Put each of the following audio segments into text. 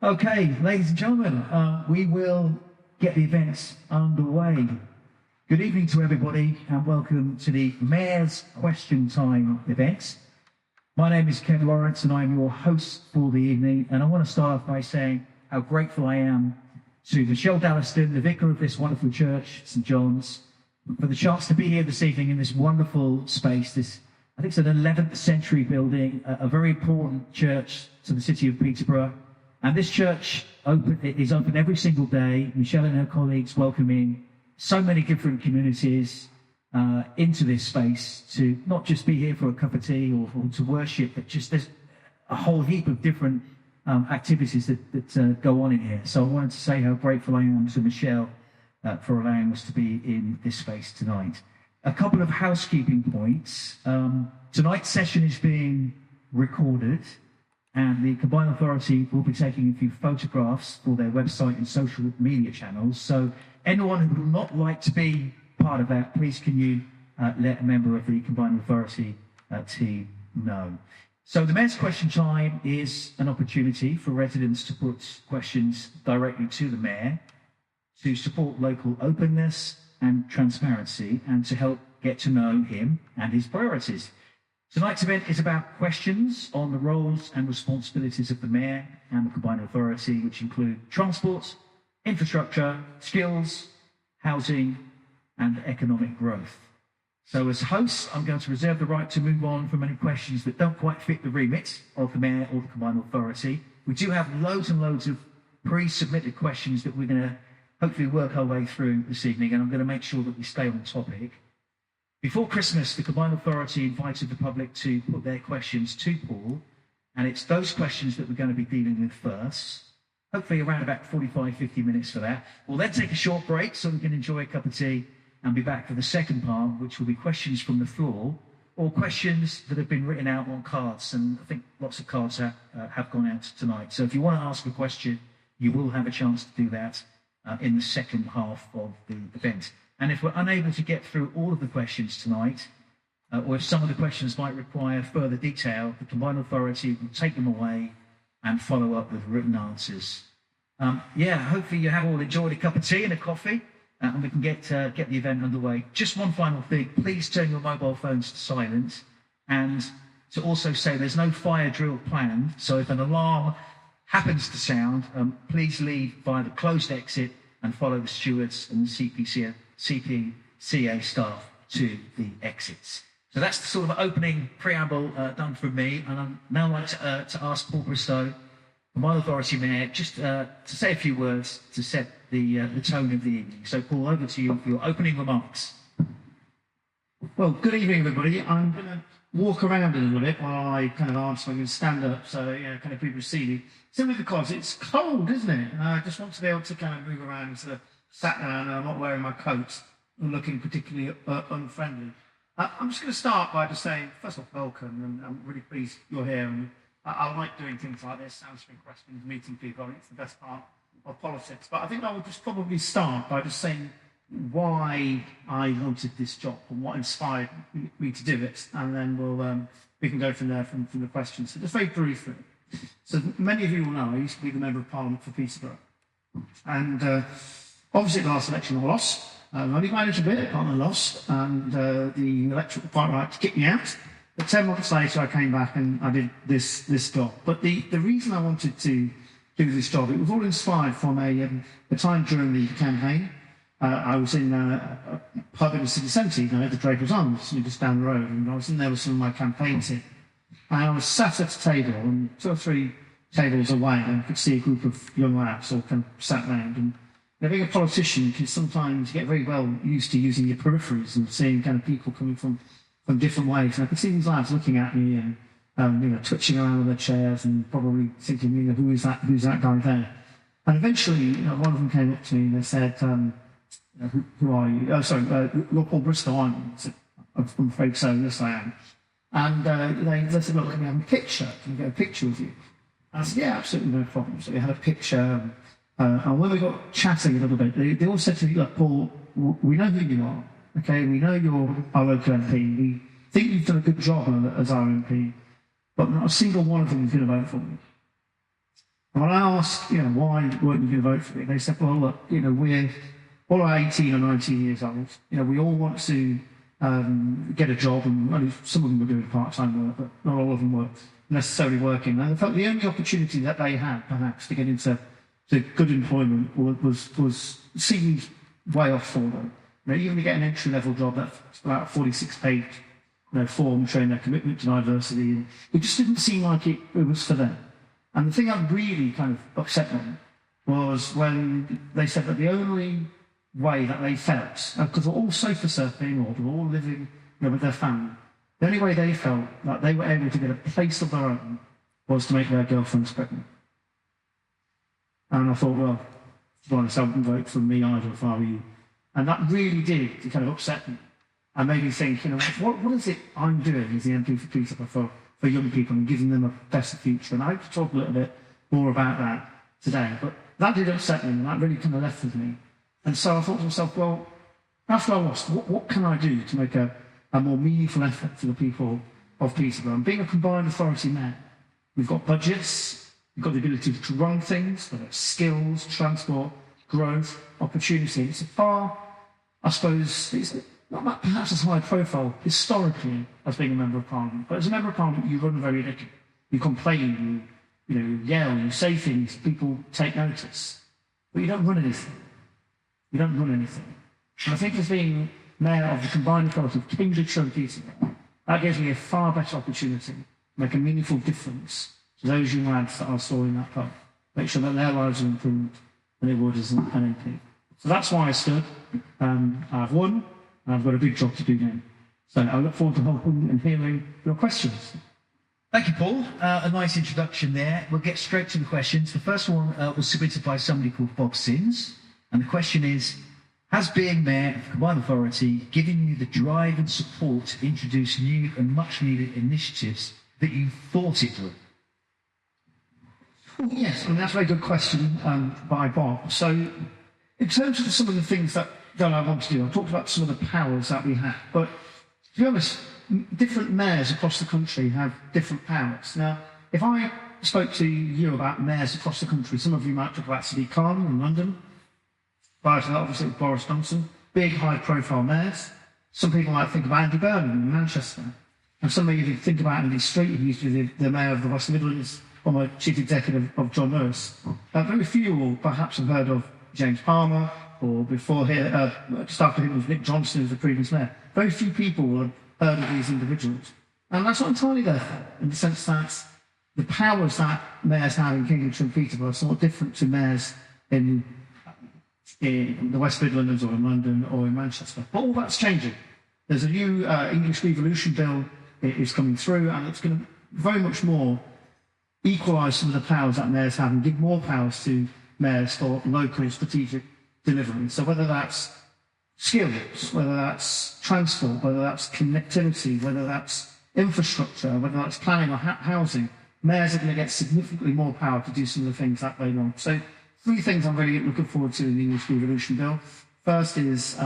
Okay, ladies and gentlemen, we will get the events underway. Good evening to everybody and welcome to the Mayor's Question Time event. My name is Kev Lawrence and I'm your host for the evening, and I want to start off by saying how grateful I am to Michelle Dallaston, the vicar of this wonderful church, St John's, for the chance to be here this evening in this wonderful space. This, I think it's an 11th century building, a very important church to the city of Peterborough. And this church is open every single day. Michelle and her colleagues welcoming so many different communities into this space to not just be here for a cup of tea or to worship, but just there's a whole heap of different activities that go on in here. So I wanted to say how grateful I am to Michelle for allowing us to be in this space tonight. A couple of housekeeping points. Tonight's session is being recorded, and the Combined Authority will be taking a few photographs for their website and social media channels. So anyone who would not like to be part of that, please can you let a member of the Combined Authority team know. So the Mayor's Question Time is an opportunity for residents to put questions directly to the Mayor, to support local openness and transparency, and to help get to know him and his priorities. Tonight's event is about questions on the roles and responsibilities of the Mayor and the Combined Authority, which include transport, infrastructure, skills, housing, and economic growth. So as host, I'm going to reserve the right to move on from any questions that don't quite fit the remit of the Mayor or the Combined Authority. We do have loads and loads of pre-submitted questions that we're going to hopefully work our way through this evening, and I'm going to make sure that we stay on topic. Before Christmas, the Combined Authority invited the public to put their questions to Paul, and it's those questions that we're going to be dealing with first. Hopefully around about 45, 50 minutes for that. We'll then take a short break so we can enjoy a cup of tea and be back for the second part, which will be questions from the floor or questions that have been written out on cards. And I think lots of cards have gone out tonight. So if you want to ask a question, you will have a chance to do that in the second half of the event. And if we're unable to get through all of the questions tonight, or if some of the questions might require further detail, the Combined Authority will take them away and follow up with written answers. Hopefully you have all enjoyed a cup of tea and a coffee, and we can get the event underway. Just one final thing, please turn your mobile phones to silent, and to also say there's no fire drill planned, so if an alarm happens to sound, please leave via the closed exit and follow the stewards and the CPCA staff to the exits. So that's the sort of opening preamble done from me, and I'd now like to ask Paul Bristow, Combined Authority Mayor, just to say a few words to set the tone of the evening. So Paul, over to you for your opening remarks. Well, good evening, everybody. I'm going to walk around a little bit while I kind of answer. I'm going to stand up so kind of people see me. Simply because it's cold, isn't it? And I just want to be able to kind of move around instead of sat down, and I'm not wearing my coat and looking particularly unfriendly. I'm just going to start by just saying, first of all, welcome, and I'm really pleased you're here. And I like doing things like this, answering questions, meeting people. I think it's the best part of politics. But I think I would just probably start by just saying why I wanted this job and what inspired me to do it, and then we can go from there from the questions. So just very briefly. So many of you will know I used to be the Member of Parliament for Peterborough, and obviously, the last election I lost. I only managed a bit, but I lost, and the electorate were quite right to kick me out. But 10 months later, I came back and I did this job. But the reason I wanted to do this job, it was all inspired from a time during the campaign. I was in a pub in the city centre, the Draper's Arms, just down the road, and I was in there with some of my campaign team. And I was sat at a table, and 2 or 3 tables away, and I could see a group of young lads all kind of sat round. And being a politician, you can sometimes get very well used to using your peripheries and seeing kind of people coming from different ways. And I could see these lads looking at me and twitching around on their chairs and probably thinking, who's that guy there? And eventually, one of them came up to me and they said, who are you? Oh, sorry, you're Paul Bristow, aren't you? I said, I'm afraid so, yes I am. And they said, look, can we have a picture? Can we get a picture with you? And I said, yeah, absolutely no problem. So we had a picture. And when we got chatting a little bit, they all said to me, look, Paul, we know who you are. Okay, we know you're our local MP. We think you've done a good job as our MP, but not a single one of them is going to vote for me. And when I asked, why weren't you going to vote for me? They said, well, look, we're all 18 or 19 years old. We all want to get a job, and only some of them were doing part-time work, but not all of them were necessarily working. And I felt the only opportunity that they had, perhaps, to get into good employment was seemed way off for them. Even to get an entry-level job, that's about a 46-page form showing their commitment to diversity, and it just didn't seem like it was for them. And the thing that really kind of upset me was when they said that the only way that they felt, because they're all sofa surfing or they're all living with their family, the only way they felt that they were able to get a place of their own was to make their girlfriends pregnant. And I thought, well, to be honest, I wouldn't vote for me either if I were you. And that really did kind of upset me and made me think, what is it I'm doing as the MP for Peterborough for young people and giving them a better future? And I hope to talk a little bit more about that today. But that did upset me, and that really kind of left with me. And so I thought to myself, well, after I lost, what can I do to make a more meaningful effort for the people of Peterborough? And being a combined authority mayor, we've got budgets, we've got the ability to run things, whether it's skills, transport, growth, opportunity. It's a far, I suppose, it's not perhaps as high profile historically as being a Member of Parliament, but as a Member of Parliament you run very little. You complain, you yell, you say things, people take notice, but you don't run anything. You don't run anything. And I think as being Mayor of the combined authority of Cambridgeshire and Peterborough, that gives me a far better opportunity to make a meaningful difference to those young lads that I saw in that pub. Make sure that their lives are improved than it would as an MP. So that's why I stood. I've won, and I've got a big job to do now. So I look forward to helping and hearing your questions. Thank you, Paul. A nice introduction there. We'll get straight to the questions. The first one was submitted by somebody called Bob Sims. And the question is, has being Mayor of the Combined Authority given you the drive and support to introduce new and much-needed initiatives that you thought it would? Well, yes, that's a very good question by Bob. So in terms of some of the things that I want to do, I talked about some of the powers that we have. But to be honest, different mayors across the country have different powers. Now, if I spoke to you about mayors across the country, some of you might talk about Sadiq Khan in London. Prior to that, obviously, with Boris Johnson, big, high-profile mayors. Some people might think about Andy Burnham in Manchester. And some of you think about Andy Street, who used to be the mayor of the West Midlands, former chief executive of John Lewis. Very few will perhaps have heard of James Palmer, or before here, just after him was Nick Johnson, who was the previous mayor. Very few people will have heard of these individuals. And that's not entirely their fault, in the sense that the powers that mayors have in Cambridgeshire and Peterborough are somewhat different to mayors in the West Midlands or in London or in Manchester. But all that's changing. There's a new English Revolution bill is coming through, and it's going to very much more equalise some of the powers that mayors have and give more powers to mayors for local strategic delivery. So whether that's skills, whether that's transport, whether that's connectivity, whether that's infrastructure, whether that's planning or housing, mayors are going to get significantly more power to do some of the things that they want. So 3 things I'm really looking forward to in the English Revolution bill. First is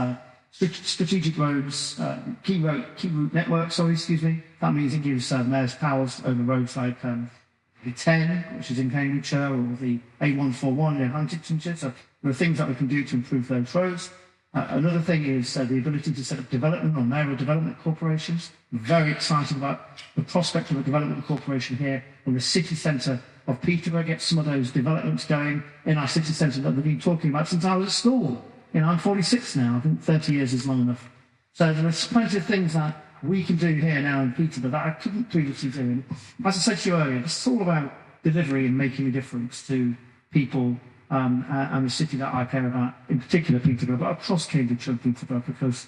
strategic roads, key route networks, That means it gives mayors powers over roads like the 10, which is in Cambridgeshire, or the A141 in Huntingdonshire. So there are things that we can do to improve those roads. Another thing is the ability to set up development or mayoral development corporations. I'm very excited about the prospect of a development corporation here in the city centre of Peterborough, get some of those developments going in our city centre that we've been talking about since I was at school. I'm 46 now. I think 30 years is long enough. So there's plenty of things that we can do here now in Peterborough that I couldn't previously do. And as I said to you earlier, it's all about delivery and making a difference to people and the city that I care about, in particular Peterborough, but across Cambridgeshire and Peterborough, because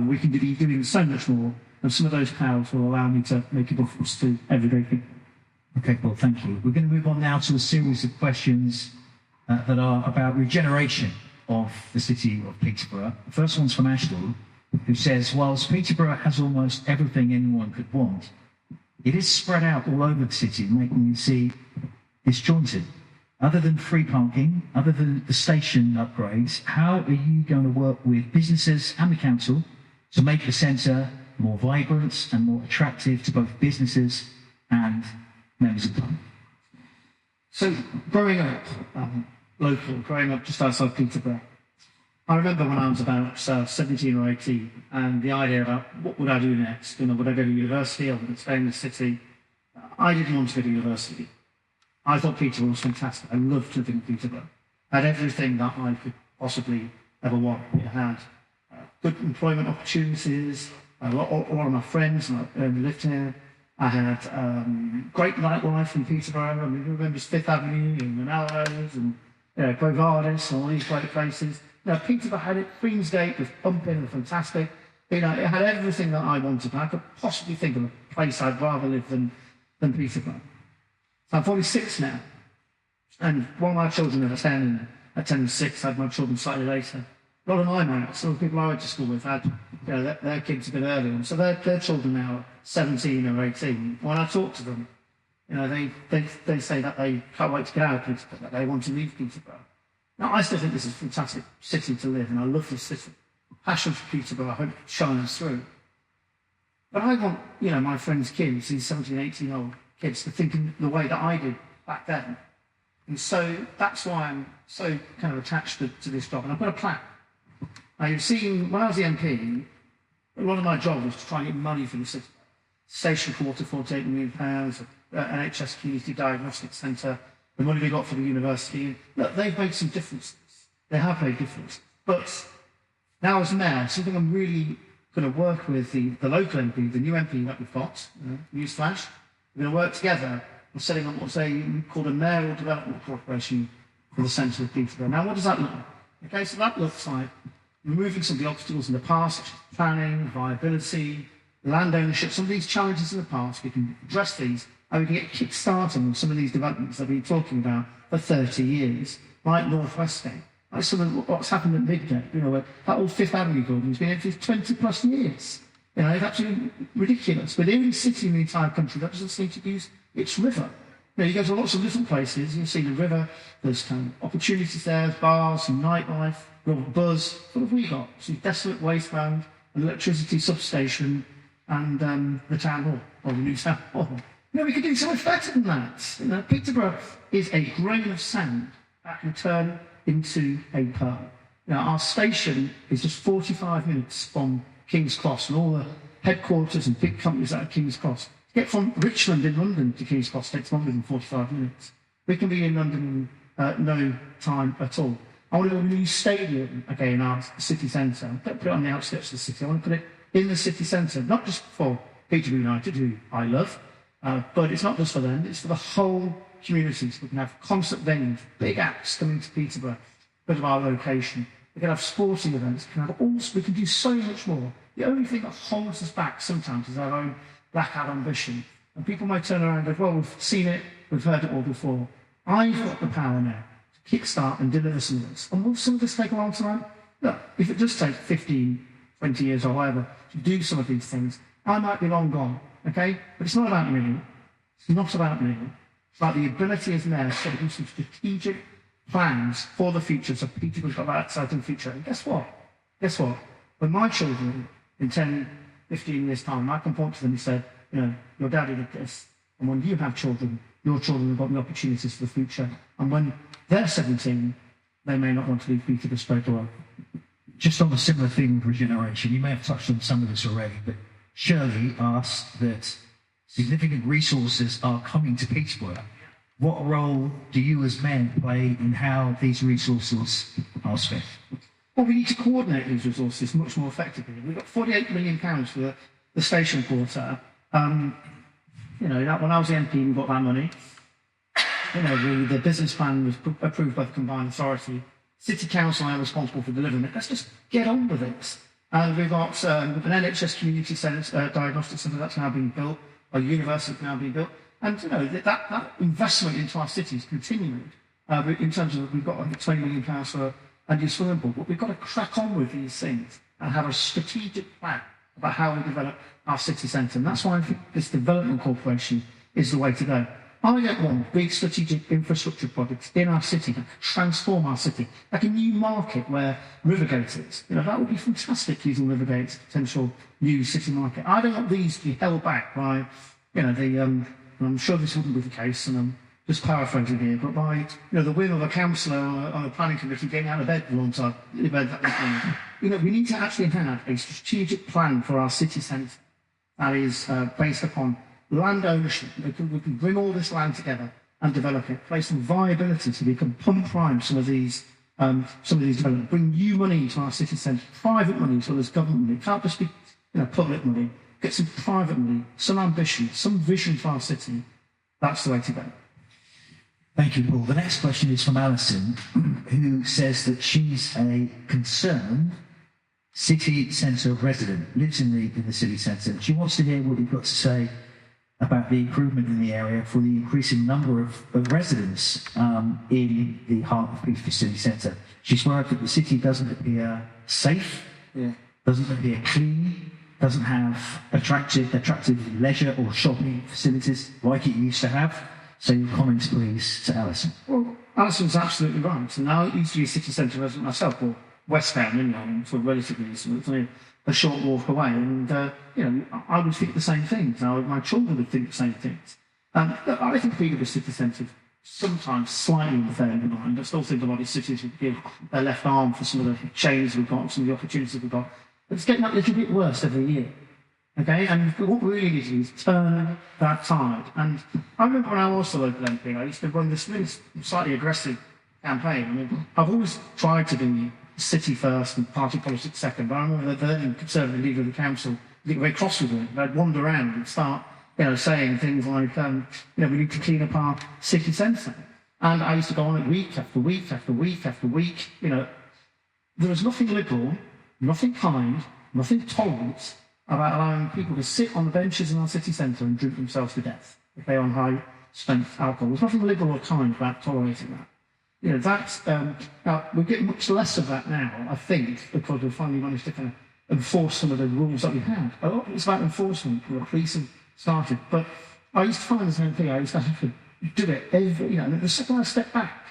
we can be doing so much more, and some of those powers will allow me to make a difference to everyday people. Okay, Paul, thank you. We're going to move on now to a series of questions that are about regeneration of the city of Peterborough. The first one's from Ashley, who says, whilst Peterborough has almost everything anyone could want, it is spread out all over the city, making you see disjointed. Other than free parking, other than the station upgrades, how are you going to work with businesses and the council to make the centre more vibrant and more attractive to both businesses and members of Parliament? So growing up local, growing up just outside Peterborough, I remember when I was about 17 or 18, and the idea about what would I do next? Would I go to university or would I stay in the city? I didn't want to go to university. I thought Peterborough was fantastic. I loved living in Peterborough. I had everything that I could possibly ever want. It had good employment opportunities. All of my friends lived here. I had great nightlife in Peterborough. I mean, who remembers Fifth Avenue and Manello's and Bovardis and all these great places. Peterborough had it. Queensgate was pumping and fantastic. It had everything that I wanted. I could possibly think of a place I'd rather live than Peterborough. So I'm 46 now, and one of my children are 10, and at 10 and 6, I had my children slightly later. A lot of my mates, some of the people I went to school with, had their kids a bit earlier, so their children now are 17 or 18. When I talk to them, they say that they can't wait to get out of Peterborough, that they want to leave Peterborough. Now, I still think this is a fantastic city to live, and I love this city. Passion for Peterborough, I hope it shines through. But I want, my friends' kids, these 17, 18-year-old kids, to think in the way that I did back then. And so that's why I'm so kind of attached to this job. And I've got a plan. Now, you've seen, when I was the MP, a lot of my job was to try and get money for the city. Station Quarter, £48 million, NHS Community Diagnostic Centre, the money we got for the university. Look, they've made some differences. They have made differences. But now as mayor, something I'm really going to work with the local MP, the new MP that we've got, newsflash, we're going to work together on setting up what's called a mayoral development corporation for the centre of Peterborough. Now, what does that look like? Okay, so that looks like removing some of the obstacles in the past, such as planning, viability, land ownership, some of these challenges in the past. We can address these, and we can get kick-starting on some of these developments that we've been talking about for 30 years, like North Westgate. Like some of what's happened at Midgate, where that old Fifth Avenue building has been empty for 20 plus years. It's absolutely ridiculous. We're the only city in the entire country that doesn't seem to use its river. You go to lots of different places, you see the river, there's kind of opportunities there, bars and nightlife, real buzz. What have we got? Some desolate wasteland, an electricity substation, and the town hall, or the new town hall. We could do so much better than that. Peterborough is a grain of sand that can turn into a pearl. Our station is just 45 minutes from King's Cross, and all the headquarters and big companies out of King's Cross. To get from Richmond in London to King's Cross takes longer than 45 minutes. We can be in London in no time at all. I want to build a new stadium, in our city centre. Don't put it on the outskirts of the city. I want to put it in the city centre, not just for Peterborough United, who I love, but it's not just for them, it's for the whole community. So we can have concert venues, big acts coming to Peterborough because of our location. We can have sporting events, we can do so much more. The only thing that holds us back sometimes is our own lack of ambition. And people might turn around and go, well, we've seen it, we've heard it all before. I've got the power now to kickstart and deliver some of this. And will some of this take a long time? Look, if it does take 15, 20 years or whatever to do some of these things, I might be long gone, okay? But it's not about me. It's not about me. It's about the ability as mayor to do some strategic plans for the future, so Peterborough's got that exciting future. And guess what? When my children, in 10, 15 years' time, I can point to them and say, your daddy did this. And when you have children, your children have got the opportunities for the future. And when they're 17, they may not want to leave Peterborough straight away. Just on a similar theme for regeneration, you may have touched on some of this already, but Shirley asked that significant resources are coming to Peterborough. What role do you as mayor play in how these resources are spent? Well, we need to coordinate these resources much more effectively. We've got £48 million for the station quarter. When I was the MP, we got that money. The business plan was approved by the combined authority. City Council are responsible for delivering it. Let's just get on with it. And we've got an NHS Community Diagnostic Centre that's now being built, a university now being built. And that investment into our city is continuing. In terms of, we've got £20 million for a new swimming pool, but we've got to crack on with these things and have a strategic plan about how we develop our city centre. And that's why I think this development corporation is the way to go. I don't want big strategic infrastructure projects in our city that transform our city, like a new market where Rivergate is. That would be fantastic, using Rivergate's potential new city market. I don't want these to be held back by, I'm sure this wouldn't be the case, and just paraphrasing here, but by the whim of a councillor on a planning committee getting out of bed alongside the bed that weekend, we need to actually have a strategic plan for our city centre that is based upon land ownership. We can bring all this land together and develop it, place some viability so we can pump prime some of these developments, bring new money to our city centre, private money as well as government money. It can't just be public money. Get some private money, some ambition, some vision for our city. That's the way to go. Thank you, Paul. The next question is from Alison, who says that she's a concerned city centre resident, lives in the city centre. She wants to hear what you've got to say about the improvement in the area for the increasing number of residents in the heart of Peterborough city centre. She's worried that the city doesn't appear safe, doesn't appear clean, doesn't have attractive leisure or shopping facilities like it used to have. So your comments, please, to Alison. Well, Alison's absolutely right. And I used to be a city centre resident myself, or West Ham, for relatively, so it's only a short walk away. And, I would think the same things. My children would think the same things. I think Peterborough city centre sometimes slightly unfair in mind. I still think a lot of cities would give their left arm for some of the changes we've got, some of the opportunities we've got. But it's getting a little bit worse every year. Okay, and what we really need to do is turn that tide. And I remember when I was the local MP, I used to run this really slightly aggressive campaign. I mean, I've always tried to be city first and party politics second, but I remember the then Conservative leader of the council getting very cross with me. I'd wander around and start, saying things like, we need to clean up our city centre. And I used to go on it week after week after week after week. There was nothing liberal, nothing kind, nothing tolerant about allowing people to sit on the benches in our city centre and drink themselves to death if they're on high-strength alcohol. There's nothing liberal or kind about tolerating that. Now, we're getting much less of that now, I think, because we've finally managed to kind of enforce some of the rules that we had. A lot of it's about enforcement. The police have started. But I used to find as an MP, I used to have to do it every, and the second I stepped back,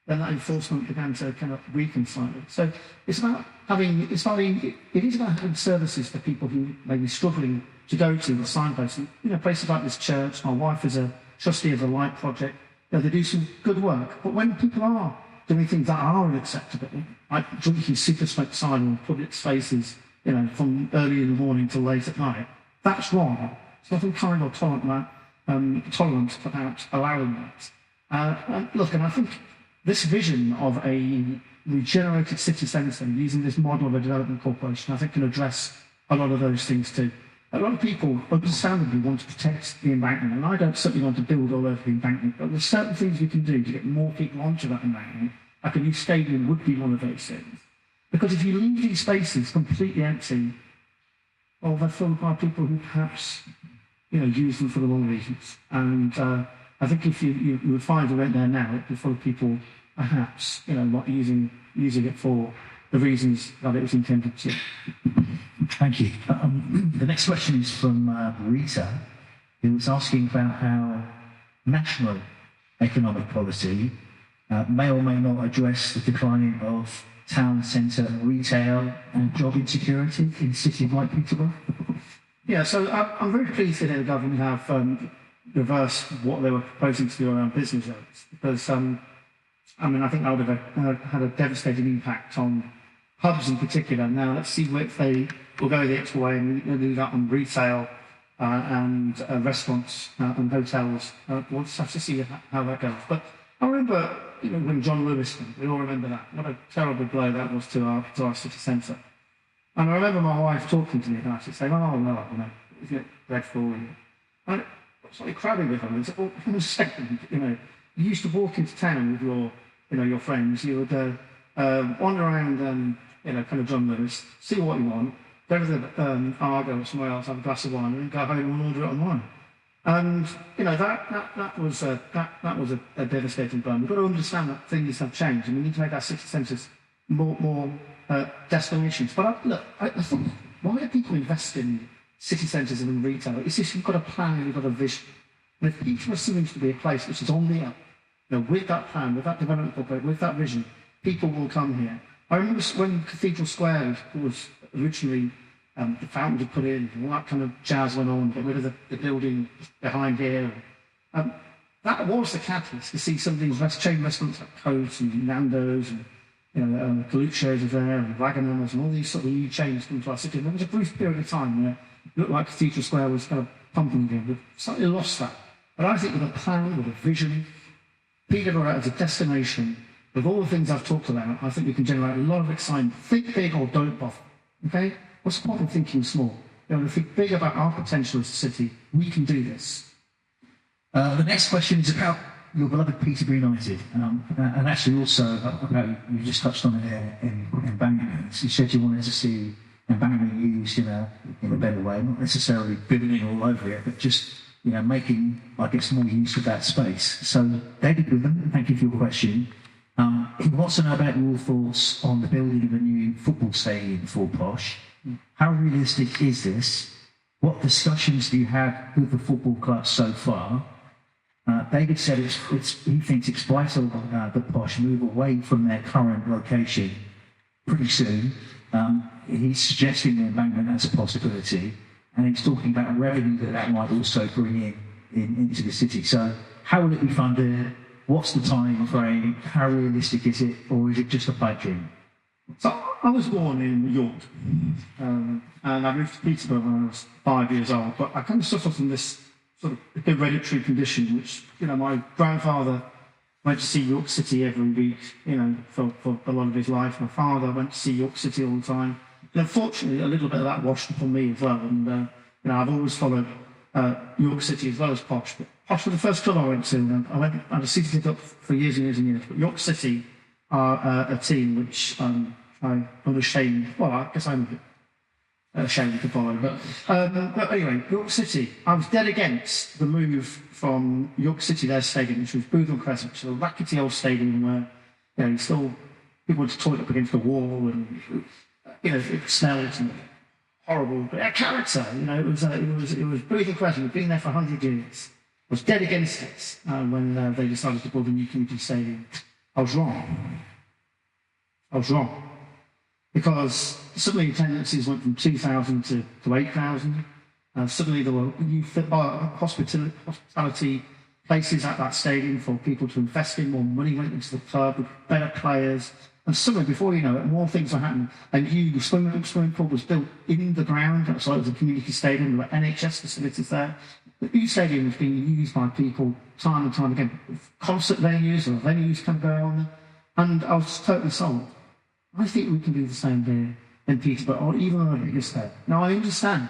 then that enforcement began to kind of weaken slightly. So it's about it is about having services for people who may be struggling to go to the signposts. Places like this church. My wife is a trustee of the Light Project. They do some good work. But when people are doing things that are unacceptable, like drinking super smoked cider in public spaces, from early in the morning till late at night, that's wrong. There's nothing kind or tolerant about allowing that. And I think this vision of a regenerated city centre using this model of a development corporation, I think, can address a lot of those things too. A lot of people understandably want to protect the embankment, and I don't certainly want to build all over the embankment, but there's certain things we can do to get more people onto that embankment. Like a new stadium would be one of those things. Because if you leave these spaces completely empty, well, they're filled by people who perhaps, use them for the wrong reasons. And I think if you would find you went there now, it'd be full of people perhaps, not using it for the reasons that it was intended to. Thank you. The next question is from Rita, who was asking about how national economic policy may or may not address the declining of town centre retail and job insecurity in cities like Peterborough. Yeah, so I'm very pleased that the government have reversed what they were proposing to do around business zones, because I think that would have had a devastating impact on hubs in particular. Now, let's see if they will go the extra way and do that on retail and restaurants and hotels. We'll just have to see how that goes. But I remember, when John Lewis, we all remember that. What a terrible blow that was to our city centre. And I remember my wife talking to me about it, saying, "Oh no, isn't it dreadful?" And I was slightly crabby with her and said, "Well, for a second, you used to walk into town with your friends. You would wander around, kind of John Lewis, see what you want, go to the Argo or somewhere else, have a glass of wine, and then go home and order it online." And that was a devastating blow. We've got to understand that things have changed, and we need to make our city centres more destinations. But I think, why do people invest in city centres and in retail? It's just you've got a plan and you've got a vision. And if Peterborough seems to be a place which is on the up, with that plan, with that development corporation, with that vision, people will come here. I remember when Cathedral Square was originally the fountain was put in, and all that kind of jazz went on, got rid of the building behind here. That that was the catalyst to see some of these chain restaurants like Coast and Nando's and Coluccio's are there and Wagamama's and all these sort of new chains come to our city. There was a brief period of time where it looked like Cathedral Square was kind of pumping again. We've slightly lost that. But I think with a plan, with a vision, Peterborough as a destination, with all the things I've talked about, I think we can generate a lot of excitement. Think big or don't bother. Okay? What's the point of thinking small? Think big about our potential as a city. We can do this. The next question is about your beloved Peterborough United, and actually also about, you just touched on it there in embankments. You said you wanted to see embankment used in a better way, not necessarily building all over it, but just making, I guess, more use of that space. So, David Witham, thank you for your question. He wants to know about your thoughts on the building of a new football stadium for Posh. How realistic is this? What discussions do you have with the football club so far? David said he thinks it's vital that Posh move away from their current location pretty soon. He's suggesting the embankment as a possibility, and he's talking about revenue that might also bring into the city. So how will it be funded? What's the time frame? How realistic is it, or is it just a pipe dream? So I was born in York, and I moved to Peterborough when I was 5 years old, but I kind of suffered from this sort of hereditary condition, which, my grandfather went to see York City every week, for a lot of his life. My father went to see York City all the time. And unfortunately, a little bit of that washed upon me as well. And, I've always followed York City as well as Posh. But Posh was the first club I went to. And I had a season ticket up for years and years and years. But York City are a team which I'm unashamed. Well, I guess I'm a bit ashamed to follow. But anyway, York City. I was dead against the move from York City, their stadium, which was Bootham Crescent, which is a rackety old stadium where people would toilet up against the wall and it smelled and horrible. But character, it was Bootham Crescent. We'd been there for 100 years. I was dead against it when they decided to build a new community stadium. I was wrong. Because suddenly attendances went from 2,000 to 8,000. Suddenly there were new hospitality places at that stadium for people to invest in. More money went into the club, with better players. And suddenly, before you know it, more things were happening. And the swimming pool was built in the ground. So it was a community stadium. There were NHS facilities there. The new stadium was being used by people time and time again. Concert venues or venues can go on there. And I was totally sold. I think we can do the same here in Peterborough, or even on a bigger scale. Now, I understand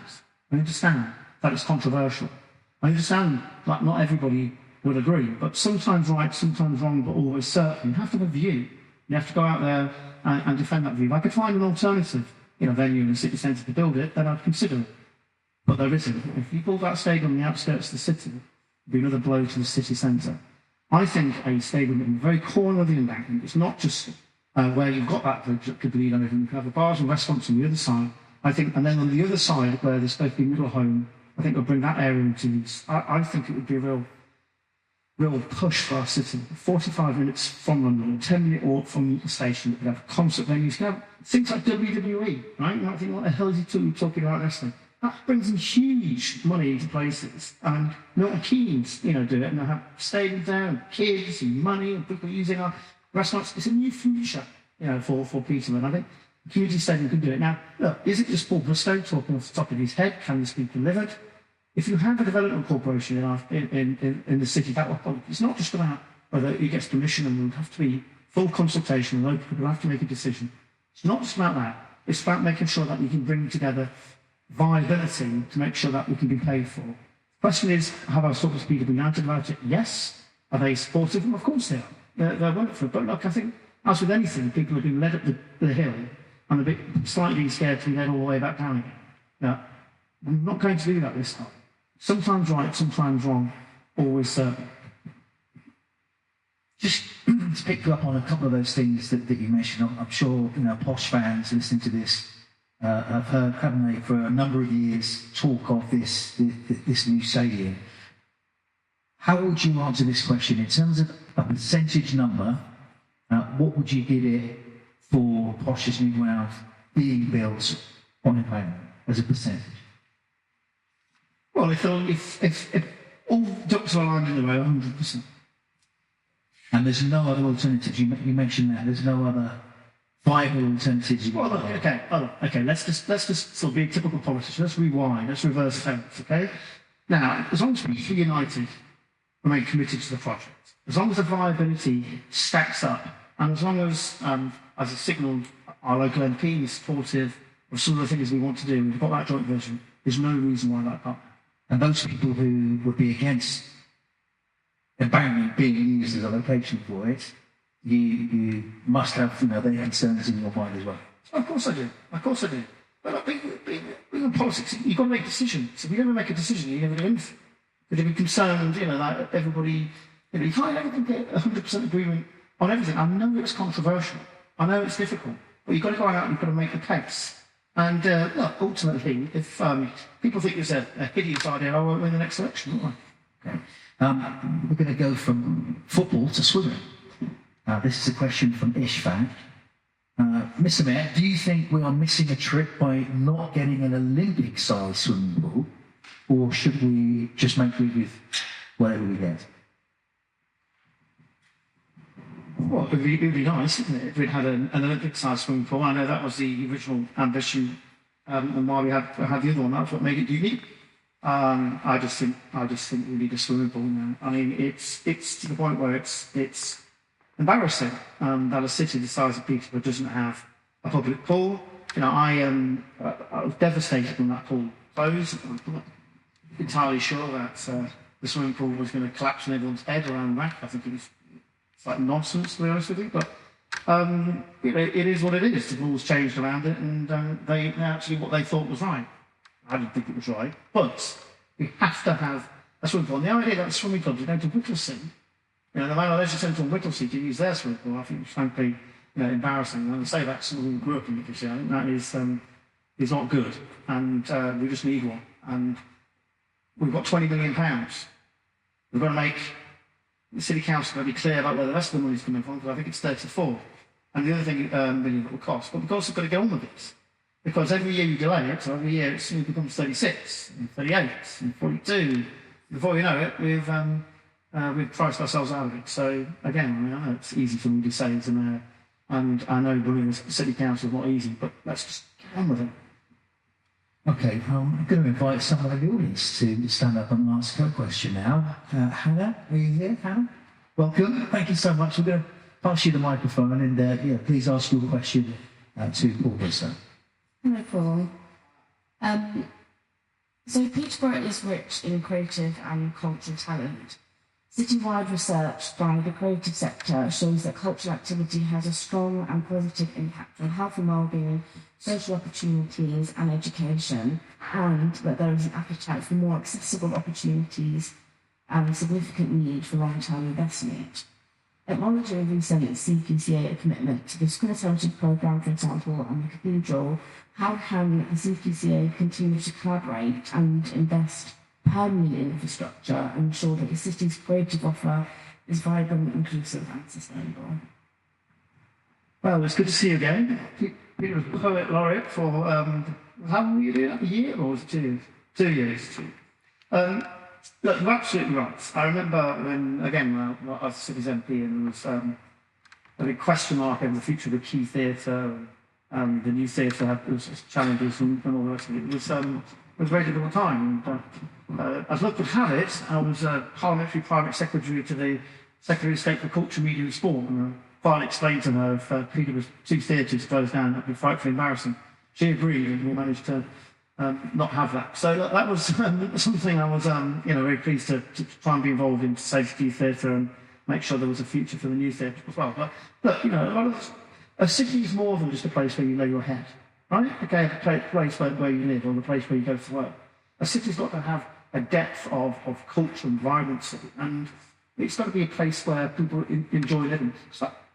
that it's controversial. I understand that not everybody would agree, but sometimes right, sometimes wrong, but always certain. You have to have a view. You have to go out there and defend that view. If I could find an alternative, venue in the city centre to build it, then I'd consider it. But there isn't. If you build that stadium on the outskirts of the city, it'd be another blow to the city centre. I think a stadium in the very corner of the embankment, it's not just where you've got that bridge that could lead on everything. You can have the bars and restaurants on the other side, I think, and then on the other side, where there's supposed to be middle home, I think we'll bring that area into use. I think it would be a real push for our city. 45 minutes from London, a 10-minute walk from the station. We could have concert venues, you could have things like WWE, right? You might think, what the hell is he talking about wrestling? That brings in huge money into places. And Milton Keynes, do it, and they'll have stadiums there, and kids, and money, and people using our restaurants. It's a new future, for Peterborough. And I think the community stadium can do it. Now, look, is it just Paul Bristow talking off the top of his head? Can this be delivered? If you have a development corporation in the city, it's not just about whether it gets permission, and there would have to be full consultation, and local people have to make a decision. It's not just about that. It's about making sure that you can bring together viability to make sure that we can be paid for. The question is, have our talked to Peterborough United about it? Yes. Are they supportive? Of course they are. They're wonderful. But look, I think, as with anything, people have been led up the hill and a bit slightly scared to be led all the way back down again. Now, I'm not going to do that this time. Sometimes right, sometimes wrong, always certain. Just to pick you up on a couple of those things that you mentioned, I'm sure Posh fans listening to this have heard, haven't they, for a number of years, talk of this new stadium. How would you answer this question in terms of a percentage number? What would you give it for Posh's new ground being built on embankment as a percentage? Well, if All ducks are aligned in the row, 100%. And there's no other alternatives. You mentioned that there's no other viable alternatives. Well, look, okay. Let's just sort of be a typical politician. Let's rewind. Let's reverse events. Okay. Now, as long as we're united, remain committed to the project, as long as the viability stacks up, and as long as a signal, our local MP is supportive of some of the things we want to do, we've got that joint vision. There's no reason why that can't. And those people who would be against embankment being used as a location for it, you must have, their concerns in your mind as well. Of course I do. But look, being in politics, you've got to make decisions. If you never make a decision, you never do anything. But if you're concerned, that everybody, you can't ever get 100% agreement on everything. I know it's controversial. I know it's difficult. But you've got to go out and you've got to make the case. And look, ultimately, if people think it's a hideous idea, I won't win the next election, won't I? Okay. We're going to go from football to swimming. This is a question from Ishvan. Mr. Mayor, do you think we are missing a trick by not getting an Olympic-sized swimming pool, or should we just make do with whatever we get? Well, it'd be nice, isn't it, if we'd had an Olympic-sized swimming pool. I know that was the original ambition, and why we had the other one. That's what made it unique. I just think we need a swimming pool now. I mean, it's to the point where it's embarrassing that a city the size of Peterborough doesn't have a public pool. I was devastated when that pool closed. I'm not entirely sure that the swimming pool was going to collapse on everyone's head around the back. I think it's like nonsense, to be honest with you. But it is what it is. The rules changed around it, and they actually what they thought was right. I didn't think it was right, but we have to have a swimming pool. And the idea that swimming clubs are going to Whittlesea, the Man of Leisure Centre in Whittlesea to use their swimming pool, I think is frankly embarrassing. And I say that someone who grew up in Whittlesea, I think that is not good, and we just need one. And we've got £20 million. We've got to make the city council got to be clear about where the rest of the money's coming from, because I think it's 34, and the other thing million that will cost. But we've also got to get on with it. Because every year you delay it, so every year it soon becomes 36, and 38, and 42. Before you know it, we've priced ourselves out of it. So again, I know it's easy for me to say as a mayor, and I know running a city council is not easy, but let's just get on with it. Okay, I'm going to invite someone in the audience to stand up and answer a question now. Hannah, are you here? Hannah? Welcome. Thank you so much. We're going to pass you the microphone, and please ask your question to Paul Bristow. Hello, Paul. So Peterborough is rich in creative and cultural talent. Citywide research by the creative sector shows that cultural activity has a strong and positive impact on health and well-being, social opportunities and education, and that there is an appetite for more accessible opportunities and a significant need for long-term investment. Acknowledging recent CPCA commitment to the Square Heritage Programme, for example, and the Cathedral, how can the CPCA continue to collaborate and invest permanently in infrastructure and ensure that the city's creative offer is vibrant, inclusive and sustainable? Well, it's good to see you again. Peter was Poet Laureate for, how long were you doing that? A year or was it 2 years? 2 years. Look, you're absolutely right. I remember when, again, I was city's MP, and there was a big question mark over the future of the Key Theatre, and the new theatre had challenges and all the rest of it. It was a very difficult time. And, as luck would have it, I was a parliamentary private secretary to the Secretary of State for Culture, Media and Sport, and I finally explained to her if Peterborough's 2 theatres closed down, that would be frightfully embarrassing. She agreed, and we managed to not have that. So that was something I was, very pleased to try and be involved in, to save the Key Theatre and make sure there was a future for the new theatre as well. But look, a lot of a city is more than just a place where you lay your head, right? Okay, a place where you live, or the place where you go to work. A city's got to have a depth of culture and vibrancy, and it's got to be a place where people enjoy living.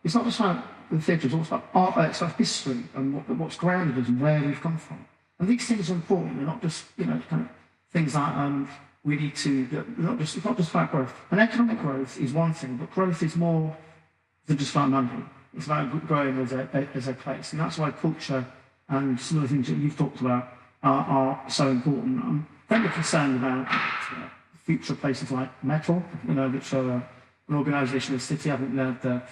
It's not just about the theatre, it's also about art, it's about history and what's grounded us and where we've come from. And these things are important. They're not just, kind of things that we need to. It's not just about growth. And economic growth is one thing, but growth is more than just about money. It's about growing as a place, and that's why culture and some of the things that you've talked about are so important. I'm very concerned about future places like Metal, which are an organisation of the city. I think the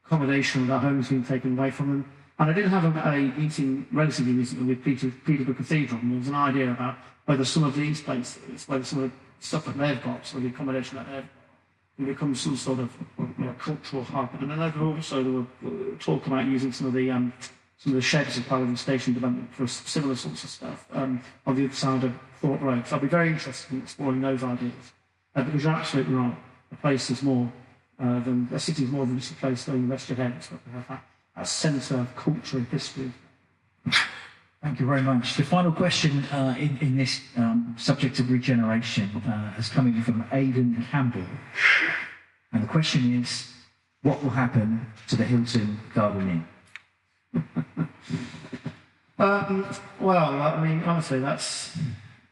accommodation of their homes being taken away from them. And I did have a meeting relatively recently with Peterborough Cathedral, and there was an idea about whether some of these places, whether some of the stuff that they've got, some of the accommodation that they've can become some sort of cultural hub. And then also there were talk about using some of the sheds of Paladin Station development for similar sorts of stuff on the other side of Thorpe Road. So I'd be very interested in exploring those ideas. Because you're absolutely right, a city is more than just a place where you rest your head. It's got to have that centre of culture and history. Thank you very much. The final question in this subject of regeneration has come in from Aidan Campbell. And the question is, what will happen to the Hilton Garden Inn? Honestly, that's...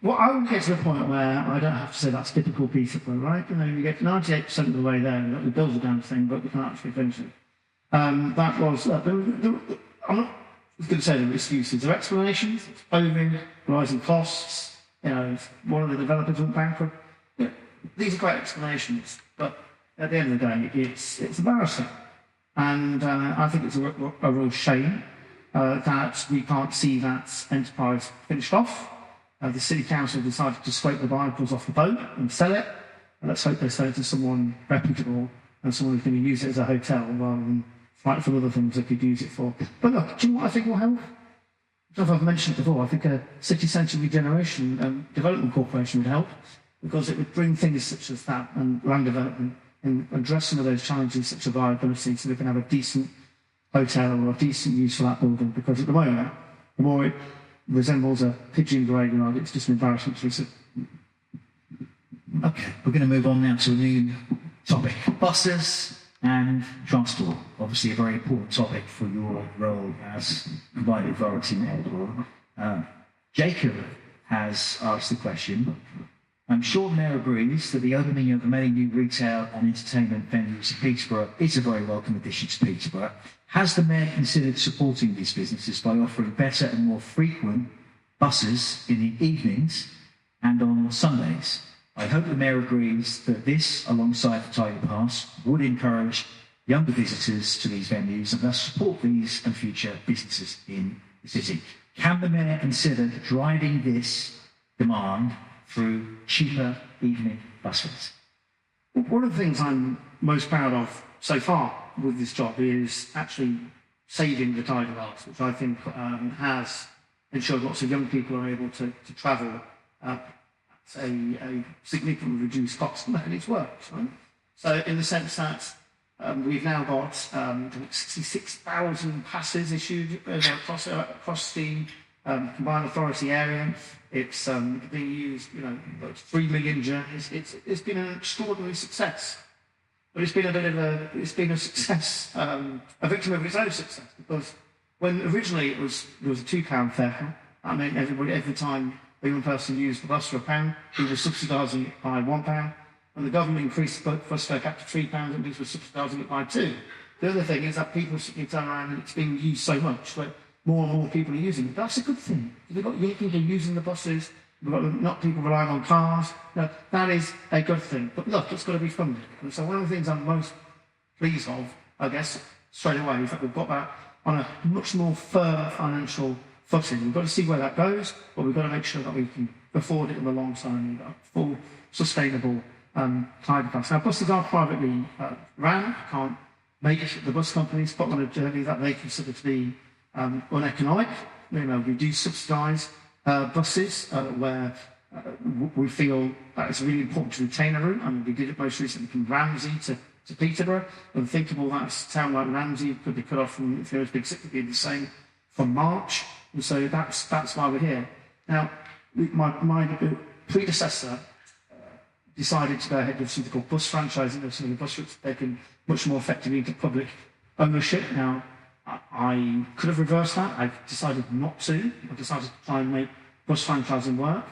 Well, I would get to the point where I don't have to say that's typical Peterborough, right? You get 98% of the way there, you've got to build the damn thing, but you can't actually finish it. I'm not going to say there are excuses. There are explanations. It's COVID, rising costs, one of the developers went bankrupt. These are great explanations, but at the end of the day, it's embarrassing. And I think it's a real shame that we can't see that enterprise finished off. The City Council decided to scrape the barnacles off the boat and sell it. And let's hope they sell it to someone reputable and someone who's going to use it as a hotel rather than fight for other things they could use it for. But look, do you know what I think will help? I don't know if I've mentioned it before. I think a city centre regeneration development corporation would help because it would bring things such as that and land development and address some of those challenges such as viability so we can have a decent hotel or a decent use for that building. Because at the moment, the more it resembles a pigeon graveyard, it's just an embarrassment to see. Okay, we're going to move on now to a new topic. Buses and transport. Obviously a very important topic for your role as combined authority mayor. Jacob has asked the question. I'm sure the Mayor agrees that the opening of many new retail and entertainment venues in Peterborough is a very welcome addition to Peterborough. Has the Mayor considered supporting these businesses by offering better and more frequent buses in the evenings and on Sundays? I hope the Mayor agrees that this, alongside the Tiger Pass, would encourage younger visitors to these venues and thus support these and future businesses in the city. Can the Mayor consider driving this demand through cheaper evening bus fares? One of the things I'm most proud of so far with this job is actually saving the Tiger Pass, which I think has ensured lots of young people are able to travel at a significantly reduced cost, and it's worked. Right? So in the sense that we've now got 66,000 passes issued across the combined authority area. It's being used, 3 million journeys. It's been an extraordinary success. But it's been a success, a victim of its own success, because when originally there was a £2 fare, that meant every time a young person used the bus for £1, he was subsidising it by £1, and the government increased the bus fare cap to £3, and these were subsidising it by £2. The other thing is that people turn around and it's being used so much that more and more people are using it. That's a good thing. We've got young people using the buses, we've got not people relying on cars. That is a good thing. But look, it's got to be funded. And so one of the things I'm most pleased of, I guess, straight away, is that we've got that on a much more firm financial footing. We've got to see where that goes, but we've got to make sure that we can afford it in the long term. We've got a full, sustainable Tiger Pass. Now, buses are privately ran. Can't make the bus companies put on a journey that they consider to be uneconomic. We do subsidise buses where we feel that it's really important to retain a route. I mean, we did it most recently from Ramsey to Peterborough. Unthinkable that a town like Ramsey could be cut off from, if there was big city, it'd be the same from March. And so that's why we're here. Now, my predecessor decided to go ahead with something called bus franchising of some of the bus routes taken much more effectively into public ownership. Now, I could have reversed that. I decided not to. I decided to try and make bus franchising work.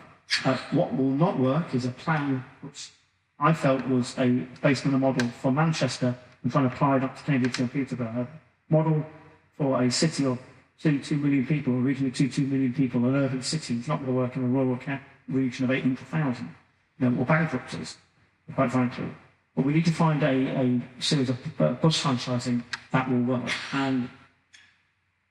What will not work is a plan which I felt was based on a model for Manchester and trying to apply that to Cambridgeshire and Peterborough. A model for a city of 2 million people, or regionally 2 million people, an urban city. It's not going to work in a rural region of 800,000. or bankruptcies, quite frankly. But we need to find a series of bus franchising that will work. And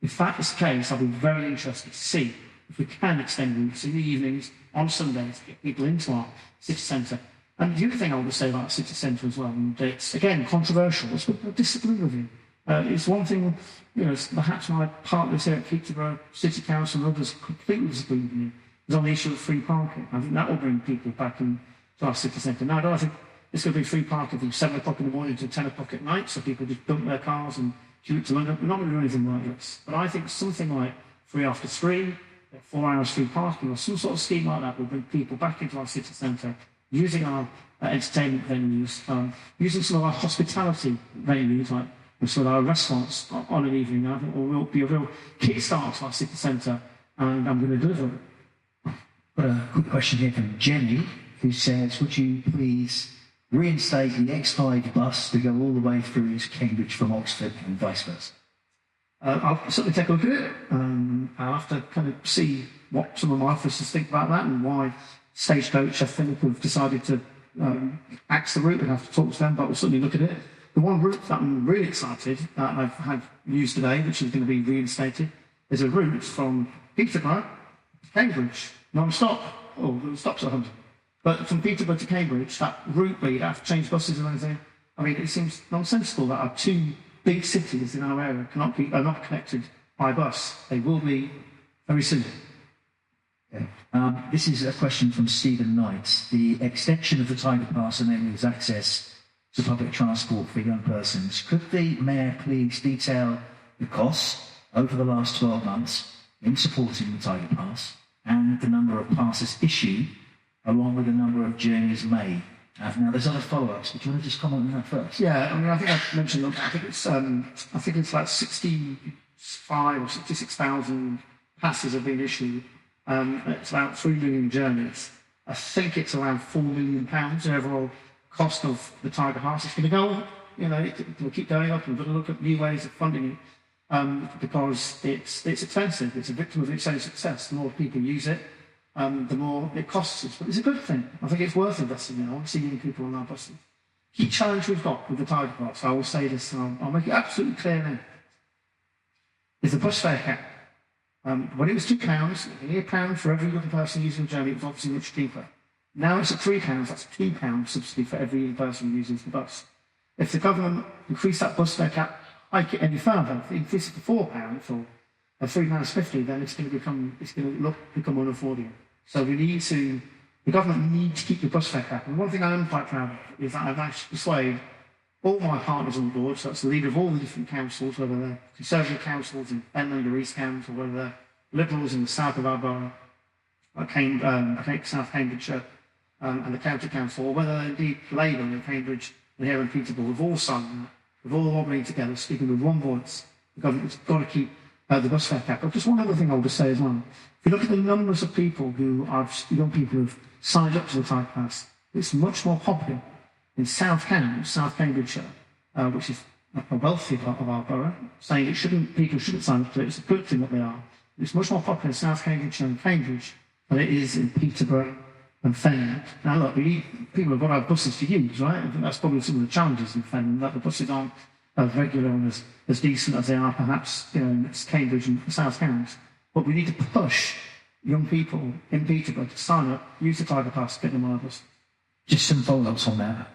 if that is the case, I'll be very interested to see if we can extend routes in the evenings, on Sundays, to get people into our city centre. And the other thing I want to say about city centre as well, and it's, again, controversial, is I disagree with you. It's one thing, perhaps my partners here at Peterborough City Council and others completely disagree with me, is on the issue of free parking. I think that will bring people back into our city centre. Now, I don't think it's going to be free parking from 7 o'clock in the morning to 10 o'clock at night, so people just dump their cars and commute to London. We're not going to do anything like this. But I think something like 3 after 3, 4 hours free parking, or some sort of scheme like that will bring people back into our city centre, using our entertainment venues, using some of our hospitality venues, like some of our restaurants on an evening. I think will be a real kickstart to our city centre, and I'm going to deliver it. Got a quick question here from Jenny, who says, would you please reinstate the X5 bus to go all the way through to Cambridge from Oxford and vice versa? I'll certainly take a look at it. I'll have to kind of see what some of my officers think about that and why Stagecoach, I think, have decided to axe the route. I'd have to talk to them, but we'll certainly look at it. The one route that I'm really excited that I've had used today, which is going to be reinstated, is a route from Peterborough to Cambridge, non-stop. Oh, it stops at 100. But from Peterborough to Cambridge, that route where you don't have to change buses or anything, I mean, it seems nonsensical that our two big cities in our area are not connected by bus. They will be very soon. Okay. This is a question from Stephen Knight. The extension of the Tiger Pass enables access to public transport for young persons. Could the Mayor please detail the costs over the last 12 months in supporting the Tiger Pass and the number of passes issued, along with the number of journeys made? Now, there's other follow-ups. Would you want to just comment on that first? Yeah, I mean, I think I mentioned. I think it's like 65 or 66,000 passes have been issued. It's about 3 million journeys. I think it's around £4 million the overall cost of the Tiger Pass. It's going to go up. It will keep going up. We've got to look at new ways of funding it because it's expensive. It's a victim of its own success. The more people use it, the more it costs us. But it's a good thing. I think it's worth investing in. I want to see young people on our buses. Key challenge we've got with the Tiger Pass, I will say this, and I'll make it absolutely clear now, is the bus fare cap. When it was £2, £1 for every young person using the journey, it was obviously much cheaper. Now it's at £3, that's £2 subsidy for every young person who uses the bus. If the government increased that bus fare cap, hike it any further, if they increase it to £4 or £3.50, then it's going to become unaffordable. So the government needs to keep the bus fare cap. And one thing I am quite proud of is that I've managed to persuade all my partners on board, so that's the leader of all the different councils, whether they're Conservative councils in Benland or East Cambs, or whether they're Liberals in the south of our borough, like South Cambridgeshire and the County Council, or whether they're indeed Labour in Cambridge and here in Peterborough. We've all signed that. We've all lobbying together, speaking with one voice. The government's got to keep the bus fare cap. But just one other thing I want to say as well. If you look at the numbers of people young people who've signed up to the Tiger Pass, it's much more popular in South Cambridgeshire, which is a wealthy part of our borough, saying people shouldn't sign up to it. It's a good thing that they are. It's much more popular in South Cambridgeshire and Cambridge than it is in Peterborough and Fenland. Now look, people have got to have buses to use, right? I think that's probably some of the challenges in Fenland, that the buses aren't as regular and as decent as they are perhaps in Cambridge and South Cambs. But we need to push young people in Peterborough to sign up, use the Tiger Pass, get them on our bus. Just some follow-ups on that.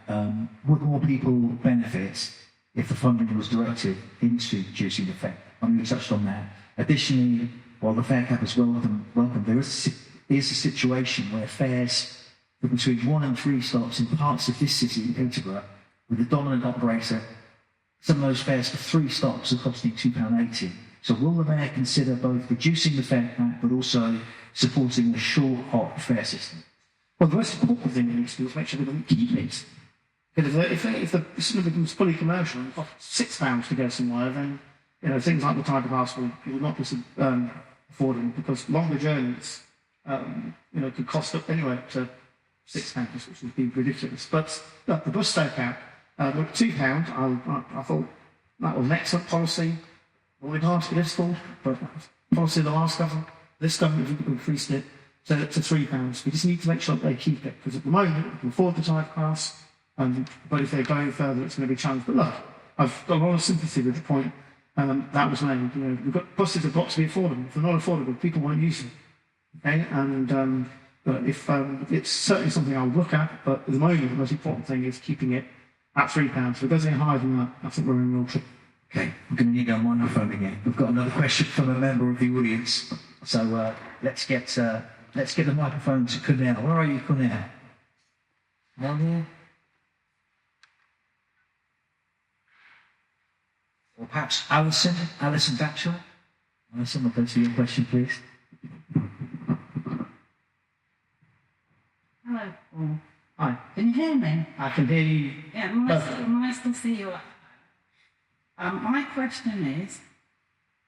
Would more people benefit if the funding was directed into reducing the fare? I mean, we touched on that. Additionally, while the fare cap is welcome, there is a situation where fares for between 1 and 3 stops in parts of this city, in Peterborough, with the dominant operator, some of those fares for 3 stops are costing £2.80. So will the Mayor consider both reducing the fare cap but also supporting a short, hot fare system? Well, the most important thing we need to do is make sure they don't keep it. Because if the system becomes fully commercial and it costs £6 to go somewhere, then things like the Tiger Pass will not be affordable, because longer journeys could cost up anyway to £6, which would be ridiculous. But look, the bus fare cap, £2, I thought that was an excellent policy. Well, it's hard to be difficult, but policy of the last government. This government increased it. to £3. We just need to make sure that they keep it, because at the moment we can afford the type class, but if they're going further, it's going to be a challenge. But look, I've got a lot of sympathy with the point that was made. You know, we've got buses have got to be affordable. If they're not affordable, people won't use them. Okay, and but if it's certainly something I'll look at, but at the moment the most important thing is keeping it at £3. If it goes any higher than that, I think we're in real trouble. Okay, we're going to need our microphone again. We've got another question from a member of the audience, so let's get the microphone to Cornell. Where are you, Cornell? Down here. Or perhaps Alison Batchel. Alison, I'll go to your question, please. Hello, Paul. Hi. Can you hear me? I can hear you. Yeah, nice to see you. My question is,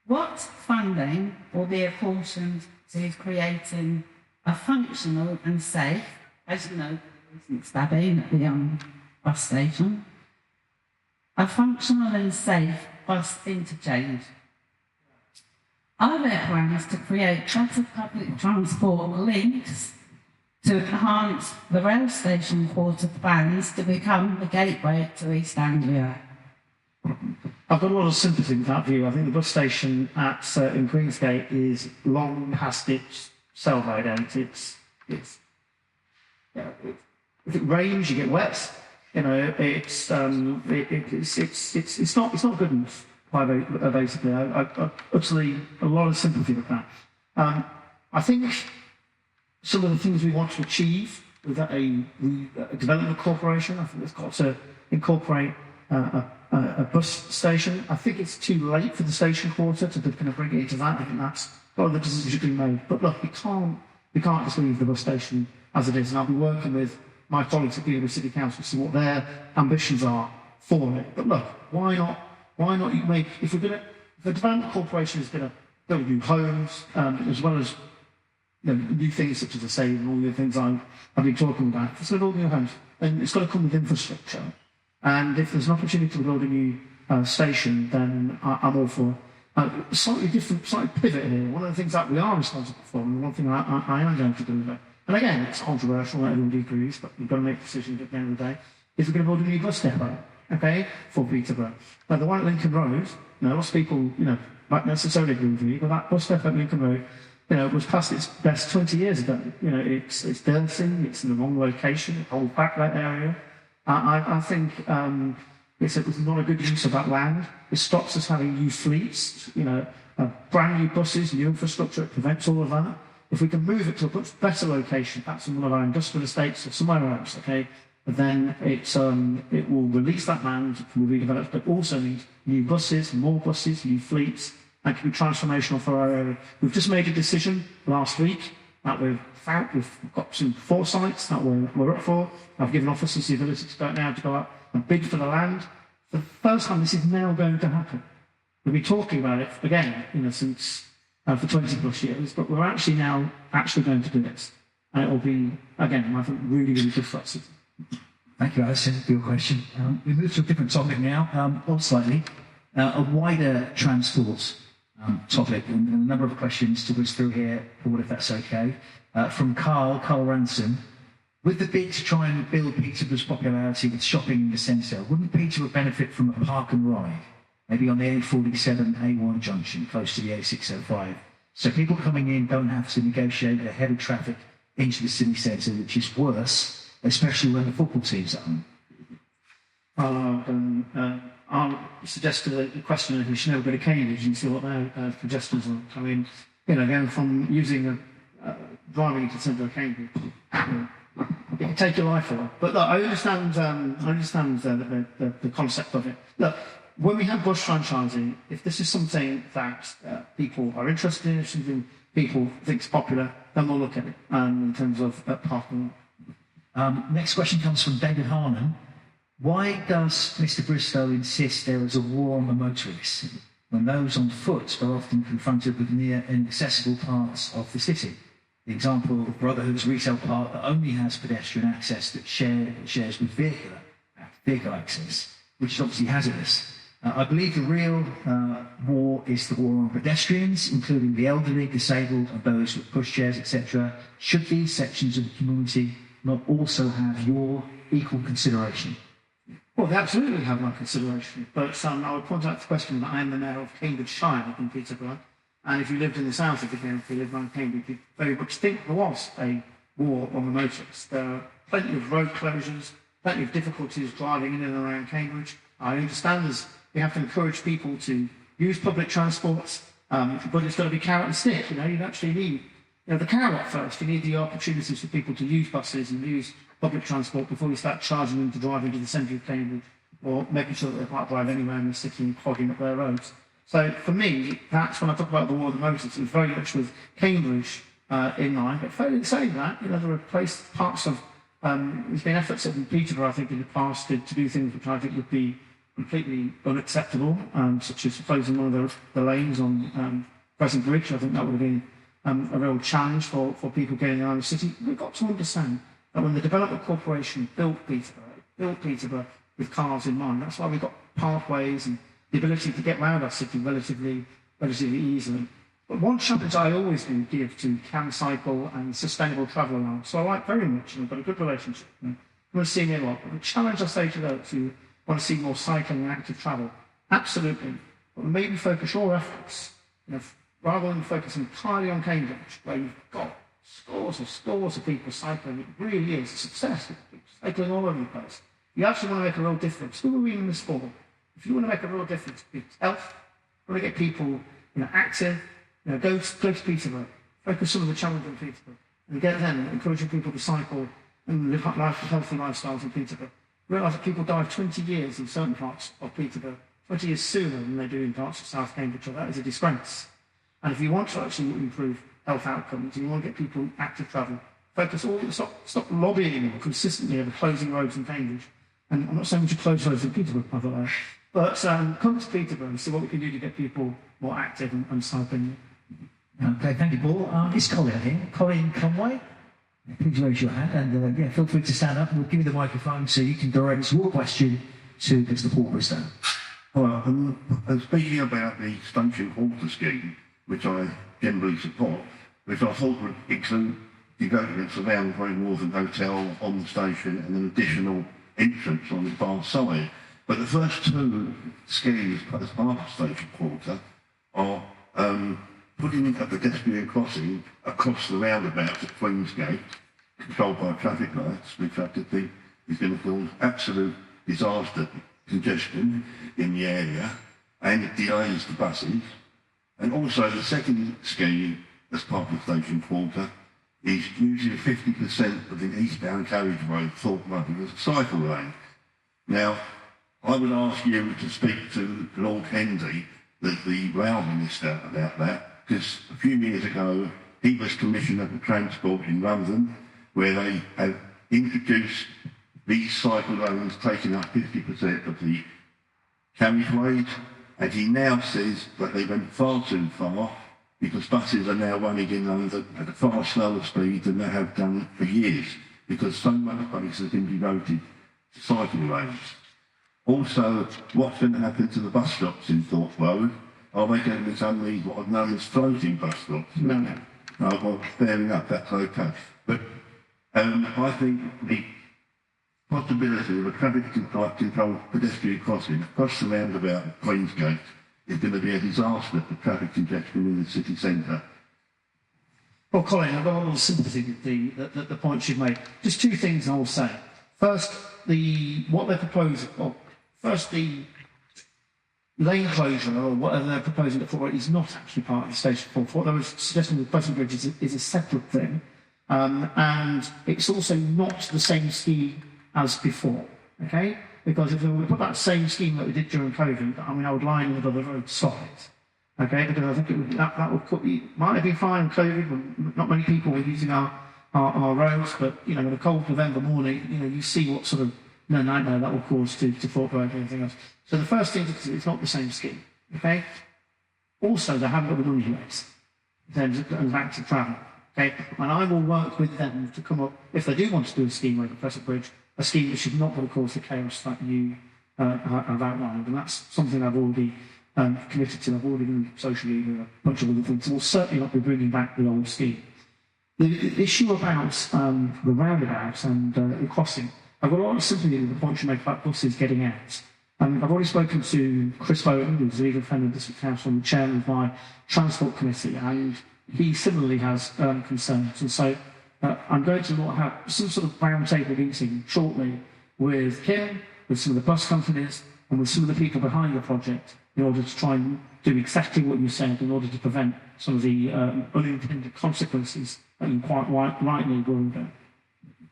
what funding will be apportioned to creating a functional and safe, as you know, recent stabbing at the bus station, a functional and safe bus interchange? Are there plans to create better public transport links to enhance the rail station quarter plans to become the gateway to East Anglia? I've got a lot of sympathy with that view. I think the bus station in Queensgate is long past its sell-by date. If it rains, you get wet. You know, it's not good enough. Basically, I utterly a lot of sympathy with that. I think some of the things we want to achieve with a development corporation, I think it's got to incorporate a bus station. I think it's too late for the station quarter to kind of bring it into that. I think that's one of the decisions being made. But look, we can't just leave the bus station as it is. And I'll be working with my colleagues at the City Council to see what their ambitions are for it. But look, why not you make, if the development corporation is going to build new homes, as well as new things such as I say, and all the things I've been talking about, if it's going to build new homes, then it's got to come with infrastructure. And if there's an opportunity to build a new station, then I'm all for slightly pivot here. One of the things that we are responsible for, and one thing I am going to do, and again, it's controversial, not everyone agrees, but you've got to make decisions at the end of the day, is we're going to build a new bus depot, okay, for Peterborough. Now, the one at Lincoln Road, lots of people, might necessarily agree with me, but that bus depot at Lincoln Road, was past its best 20 years ago. It's dirty, it's in the wrong location, it holds back that area. I think it's not a good use of that land. It stops us having new fleets, brand new buses, new infrastructure. It prevents all of that. If we can move it to a much better location, perhaps in one of our industrial estates or somewhere else, okay, then it will release that land from the redeveloped, but also need new buses, more buses, new fleets. That can be transformational for our area. We've just made a decision last week that we've got some foresights that we're up for. I've given officers the ability to go out and bid for the land. For the first time, this is now going to happen. We've been talking about it again, since for 20 plus years, but we're actually now going to do this, and it will be again, I think, really, really good for us. Thank you, Alison, for your question. We move to a different topic now, or slightly, a wider transport topic, and a number of questions to whiz through here, Paul, if that's okay. From Carl Ransom. With the bid to try and build Peterborough's popularity with shopping in the centre, wouldn't Peterborough benefit from a park and ride, maybe on the A47 A1 junction, close to the A605, so people coming in don't have to negotiate a heavy traffic into the city centre, which is worse, especially when the football teams are on? I'll suggest to the questioner who should never go to Cambridge and see what their suggestions are. I mean, going from using driving into the centre of Cambridge, it can take your life away. But look, I understand the concept of it. Look, when we have bus franchising, if this is something that people are interested in, if something people think is popular, then we'll look at it in terms of parking. Next question comes from David Harnan. Why does Mr. Bristow insist there is a war on the motorists when those on foot are often confronted with near inaccessible parts of the city? The example of Brotherhood's retail park that only has pedestrian access that shares with vehicle access, which is obviously hazardous. I believe the real war is the war on pedestrians, including the elderly, disabled, and those with pushchairs, etc. Should these sections of the community not also have your equal consideration? Well, they absolutely have my consideration, but I would point out the question that I am the mayor of Cambridgeshire in Peterborough, and if you lived in the south of the county, if you lived around Cambridge, you'd very much think there was a war on the motorists. There are plenty of road closures, plenty of difficulties driving in and around Cambridge. I understand we have to encourage people to use public transport, but it's got to be carrot and stick. You actually need the carrot first. You need the opportunities for people to use buses and use public transport before you start charging them to drive into the centre of Cambridge or making sure that they can't drive anywhere and they're sitting and clogging up their roads. So for me, that's when I talk about the war of the motorists. It was very much with Cambridge in mind. But failing saying that, there are parts of there's been efforts in Peterborough, I think, in the past to do things which I think would be completely unacceptable, such as closing one of the lanes on Crescent Bridge. I think that would have been a real challenge for people getting around the city. We've got to understand that when the Development Corporation built Peterborough with cars in mind. That's why we've got pathways and the ability to get around our city relatively easily. But one challenge I always do give to CamCycle and sustainable travel allowance, so I like very much, and we've got a good relationship. I'm going to see me a lot. But the challenge I say to those who want to see more cycling and active travel, absolutely. But maybe focus your efforts, rather than focus entirely on Cambridge, where you've got scores of people cycling. It really is a success. It's cycling all over the place. You actually want to make a real difference. Who are we in this for? If you want to make a real difference to people's health, you want to get people active, go to Peterborough, focus some of the challenge on Peterborough, and get them encouraging people to cycle and live healthy lifestyles in Peterborough. Realise that people die 20 years in certain parts of Peterborough, 20 years sooner than they do in parts of South Cambridgeshire. That is a disgrace. And if you want to actually improve health outcomes and you want to get people active travel, stop lobbying consistently over closing roads in Cambridge. And I'm not saying we should close roads in Peterborough, by the way, but come to Peterborough and see what we can do to get people more active and cycling. Okay, thank you, Paul. It's Colin here. Colin Conway. Please raise your hand and feel free to stand up. We'll give you the microphone so you can direct your question to Mr. Paul Bristow. Hello, I'm speaking about the station water scheme, which I generally support, which I thought would include development around the Great Northern Hotel on the station and an additional entrance on the far side. But the first two schemes as part of Station Quarter are putting a pedestrian crossing across the roundabout at Queensgate, controlled by traffic lights, which I think is going to cause absolute disaster, congestion in the area, and it delays the buses. And also the second scheme as part of Station Quarter is using 50% of the eastbound carriageway Thorpe Road as a cycle lane. Now, I would ask you to speak to Lord Hendy, the rail minister, about that, because a few years ago he was Commissioner for Transport in London, where they have introduced these cycle lanes taking up 50% of the carriageways, and he now says that they went far too far because buses are now running in London at a far slower speed than they have done for years, because so much space has been devoted to cycle lanes. Also, what's going to happen to the bus stops in Thorpe Road? Are they going to become these what are known as floating bus stops? No. Well, fair enough, that's okay. But I think the possibility of a traffic controlled pedestrian crossing across the roundabout at Queensgate is going to be a disaster for traffic congestion in the city centre. Well, Colin, I've got a lot of sympathy with the points you've made. Just two things I will say. First, what they're proposing. Well, first, the lane closure or whatever they're proposing for is not actually part of the station reform. What they were suggesting with Crescent Bridge is a separate thing, and it's also not the same scheme as before. Okay, because if we put that same scheme that we did during COVID, I would line with other road sides. Okay, because I think that would might have been fine in COVID when not many people were using our roads, but in a cold November morning, you see what sort of nightmare that will cause to Thorpe Road and everything else. So the first thing is it's not the same scheme. Okay. Also, they haven't got the money yet in terms of active travel. Okay, and I will work with them to come up, if they do want to do a scheme like the Crescent Bridge, a scheme that should not going to cause the chaos that you I've outlined, and that's something I've already committed to. I've already done socially with a bunch of other things. We'll certainly not be bringing back the old scheme. The issue about the roundabouts and the crossing, I've got a lot of sympathy with the point you make about buses getting out. I've already spoken to Chris Bowden, who's the legal friend of District Council and the chairman of my transport committee, and he similarly has concerns. And so I'm going to have some sort of roundtable meeting shortly with him, with some of the bus companies, and with some of the people behind the project in order to try and do exactly what you said in order to prevent some of the unintended consequences that you quite rightly worried about.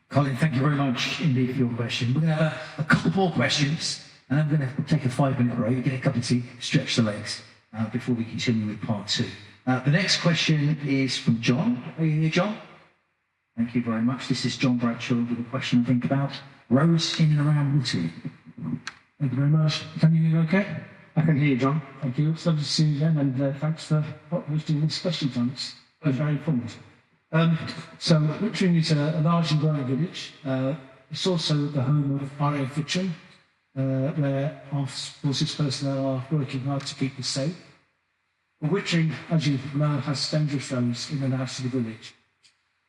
Colin, thank you very much indeed for your question. We're going to have a couple more questions, and I'm going to take a 5-minute break, get a cup of tea, stretch the legs before we continue with part 2. The next question is from John. Are you here, John? Thank you very much. This is John Bradshaw with a question, I think, about roads in and around Whitby. Thank you very much. Can you hear me okay? I can hear you, John. Thank you. It's lovely to see you again, and thanks for hosting this question, John. It's very informative. So, Wittering is a large and growing village. It's also the home of RA Fitching, where our forces personnel are working hard to keep us safe. Well, Wittering, as you know, has dangerous roads in and out of the village.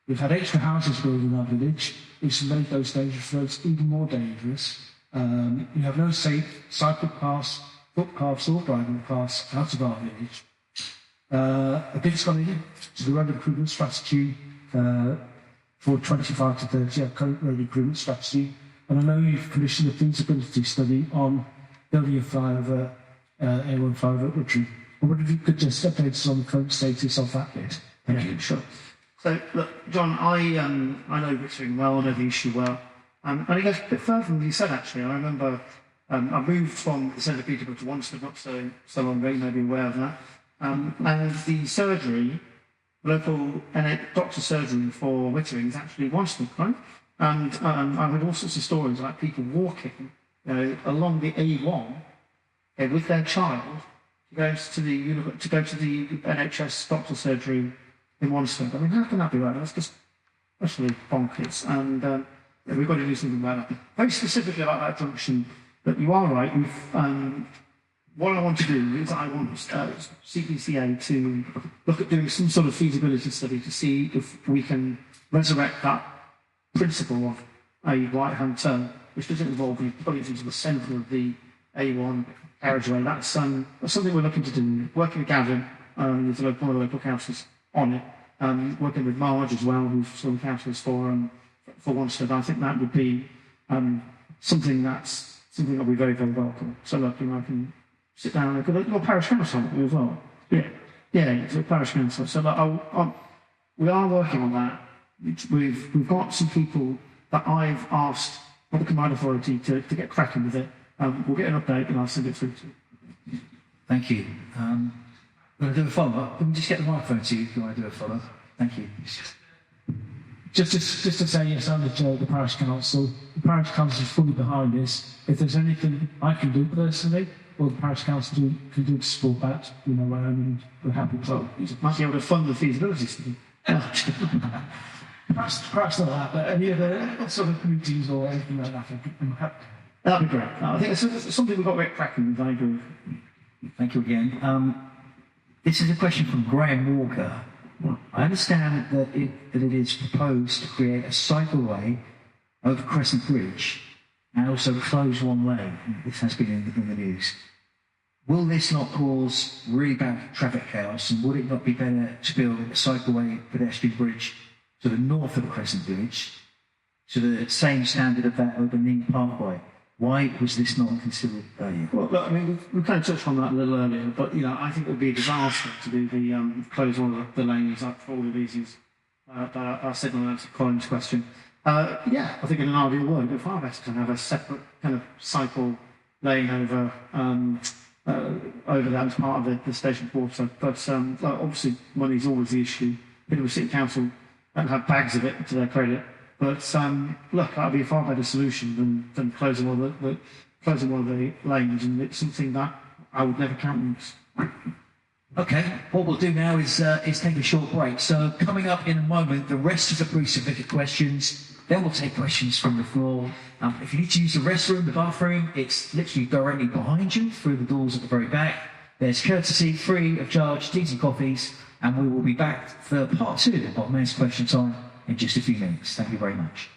We've had extra houses built in our village, which has made those dangerous roads even more dangerous. We have no safe cycle paths, footpaths or driving paths out of our village. A bid's gone in to the road improvement strategy for 25 to 30, our current road improvement strategy. And I know you've commissioned a feasibility study on building a flyover, A1 flyover at Wittering. I wonder if you could just update us on the current status of that bit. Thank you. Sure. So, look, John, I know Wittering well, I know the issue well. And it goes a bit further than you said, actually. I remember I moved from the centre of Peterborough to Wanstead, not so long ago, you may be aware of that. And the surgery, local doctor's surgery for Wittering is actually Wanstead, right? And I've heard all sorts of stories like people walking along the A1 with their child to go to the NHS doctor's surgery in Wanstead. I mean, how can that be right? That's just absolutely bonkers. And we've got to do something about that. Very specifically about that junction, but you are right. What I want to do is I want CPCA to look at doing some sort of feasibility study to see if we can resurrect that principle of a right-hand turn, which doesn't involve you putting it into the centre of the A1 carriageway. That's something we're looking to do. Working with Gavin, with one of the local councils on it, working with Marge as well, who's some councillors for Wanstead. I think that would be something that'll be very, very welcome. So look, I can sit down and look at your parish council as well. Yeah, it's a parish council. So look, we are working on that. We've got some people that I've asked for the combined authority to get cracking with it. We'll get an update and I'll send it through to you. Thank you. We're going to do a follow-up. Can we just get the microphone to you if you want to do a follow-up? Thank you. Just to say, yes, I'm the parish council. The parish council is fully behind this. If there's anything I can do personally, or the parish council can do to support that, and we're happy to. You might be able to fund the feasibility study. Perhaps not that, but any other sort of meetings or anything like that, I'm happy. That'd be great. I think it's something we've got to get cracking with. I agree. Thank you again. This is a question from Graham Walker. I understand that it is proposed to create a cycleway over Crescent Bridge and also close one lane. This has been in the news. Will this not cause really bad traffic chaos, and would it not be better to build a cycleway pedestrian bridge to the north of Crescent Bridge to the same standard of that over Ning Parkway? Why was this not considered earlier? Well, look, I mean, we kind of touched on that a little earlier, but I think it would be a disaster to do the close one of the lanes for all the reasons that are signalling out to Colin's question. I think in an ideal world, it'd be far better to have a separate kind of cycle lane over that as part of the station quarter. But obviously, money's always the issue. Peterborough City Council don't have bags of it to their credit. But look, that'd be a far better solution than closing one of the lanes, and it's something that I would never countenance. Okay, what we'll do now is take a short break. So coming up in a moment, the rest of the pre-submitted questions, Then we'll take questions from the floor. If you need to use the restroom, the bathroom, it's literally directly behind you through the doors at the very back. There's courtesy, free of charge, teas and coffees, and we will be back for part 2 of Mayor's Question Time in just a few minutes. Thank you very much.